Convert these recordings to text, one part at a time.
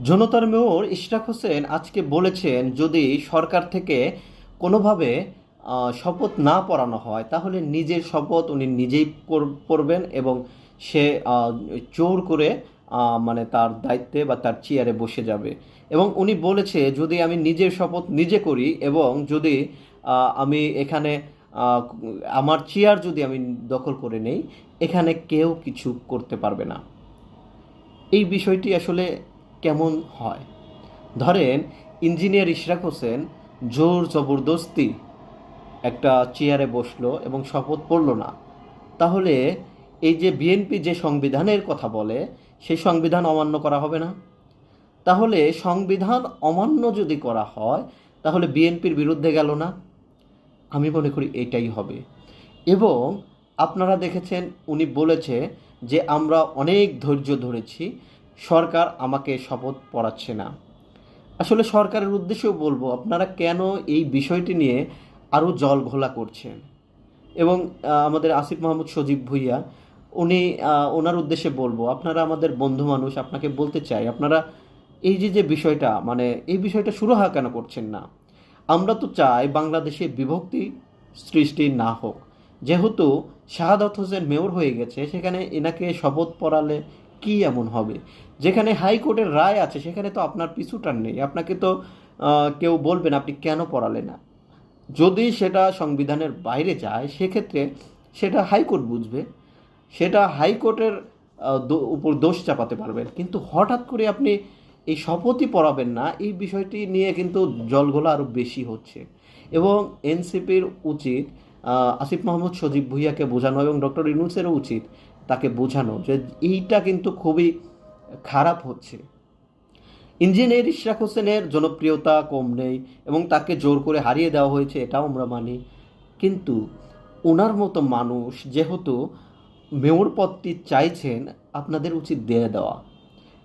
জনতার মেয়র ইশরাক হোসেন আজকে বলেছেন, যদি সরকার থেকে কোনোভাবে শপথ না পড়ানো হয় তাহলে নিজের শপথ উনি নিজেই পড়বেন এবং সে জোর করে মানে তার দায়িত্বে বা তার চেয়ারে বসে যাবে। এবং উনি বলেছে, যদি আমি নিজের শপথ নিজে করি এবং যদি আমি এখানে আহ, আমার চেয়ার যদি আমি দখল করে নেই, এখানে কেউ কিছু করতে পারবে না। এই বিষয়টি আসলে কেমন হয়? ধরেন, ইঞ্জিনিয়ার ইশরাক হোসেন জোর জবরদস্তি একটা চেয়ারে বসলো এবং শপথ পড়ল না, তাহলে এই যে বিএনপি যে সংবিধানের কথা বলে, সেই সংবিধান অমান্য করা হবে না? তাহলে সংবিধান অমান্য যদি করা হয়, তাহলে বিএনপির বিরুদ্ধে গেল না? আমি মনে করি এটাই হবে। এবং আপনারা দেখেছেন, উনি বলেছে যে আমরা অনেক ধৈর্য ধরেছি, সরকার আমাকে শপথ পড়াচ্ছে না। আসলে সরকারের উদ্দেশ্যেও বলবো, আপনারা কেন এই বিষয়টি নিয়ে আরও জল ঘোলা করছেন? এবং আমাদের আসিফ মাহমুদ সজীব ভুঁইয়া, উনি ওনার উদ্দেশ্যে বলবো, আপনারা আমাদের বন্ধু মানুষ, আপনাকে বলতে চাই, আপনারা এই যে যে বিষয়টা, মানে এই বিষয়টা সুরাহা কেন করছেন না? আমরা তো চাই বাংলাদেশে বিভক্তি সৃষ্টি না হোক। যেহেতু শাহাদাত হোসেন মেয়র হয়ে গেছে, সেখানে এনাকে শপথ পড়ালে কি এমন হবে? যেখানে হাইকোর্টের রায় আছে সেখানে তো আপনার পিছুটান নেই, আপনাকে তো কেউ বলবেন আপনি কেন পড়ালে না। যদি সেটা সংবিধানের বাইরে যায়, সেক্ষেত্রে সেটা হাইকোর্ট বুঝবে, সেটা হাইকোর্টের উপর দোষ চাপাতে পারবেন। কিন্তু হঠাৎ করে আপনি এই শপথই পড়াবেন না, এই বিষয়টি নিয়ে কিন্তু জলঘোলা আরও বেশি হচ্ছে। এবং এনসিপির উচিত আসিফ মাহমুদ সজীব ভুঁইয়াকে বোঝানো, এবং ডক্টর ইউনূসেরও উচিত তাকে বোঝানো যে এইটা কিন্তু খুবই খারাপ হচ্ছে। ইঞ্জিনিয়ার ইশরাক হোসেনের জনপ্রিয়তা কম নেই এবং তাকে জোর করে হারিয়ে দেওয়া হয়েছে, এটাও আমরা মানি। কিন্তু ওনার মতো মানুষ যেহেতু মেয়র পদটি চাইছেন, আপনাদের উচিত দিয়ে দেওয়া।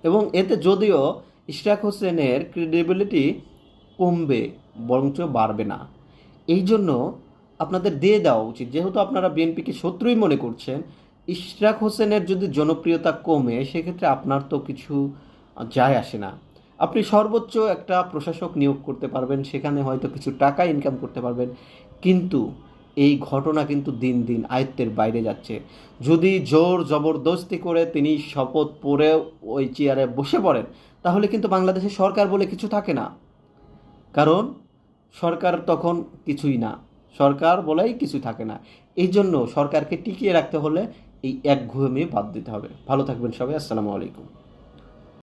এবং এতে যদিও ইশরাক হোসেনের ক্রেডিবিলিটি কমবে, বরঞ্চ বাড়বে না। এই জন্য আপনাদের দিয়ে দেওয়া উচিত। যেহেতু আপনারা বিএনপিকে শত্রুই মনে করছেন, ইশরাক হোসেনের যদি জনপ্রিয়তা কমে, সেক্ষেত্রে আপনার তো কিছু যায় আসে না। আপনি সর্বোচ্চ একটা প্রশাসক নিয়োগ করতে পারবেন, সেখানে হয়তো কিছু টাকা ইনকাম করতে পারবেন। কিন্তু এই ঘটনা কিন্তু দিন দিন আয়ত্তের বাইরে যাচ্ছে। যদি জোর জবরদস্তি করে তিনি শপথ পড়ে ওই চেয়ারে বসে পড়েন, তাহলে কিন্তু বাংলাদেশে সরকার বলে কিছু থাকে না। কারণ সরকার তখন কিছুই না, সরকার বলেই কিছু থাকে না। এই জন্য সরকারকে টিকিয়ে রাখতে হলে এই একঘেয়েমি বাদ দিতে হবে। ভালো থাকবেন সবাই। আসসালামু আলাইকুম।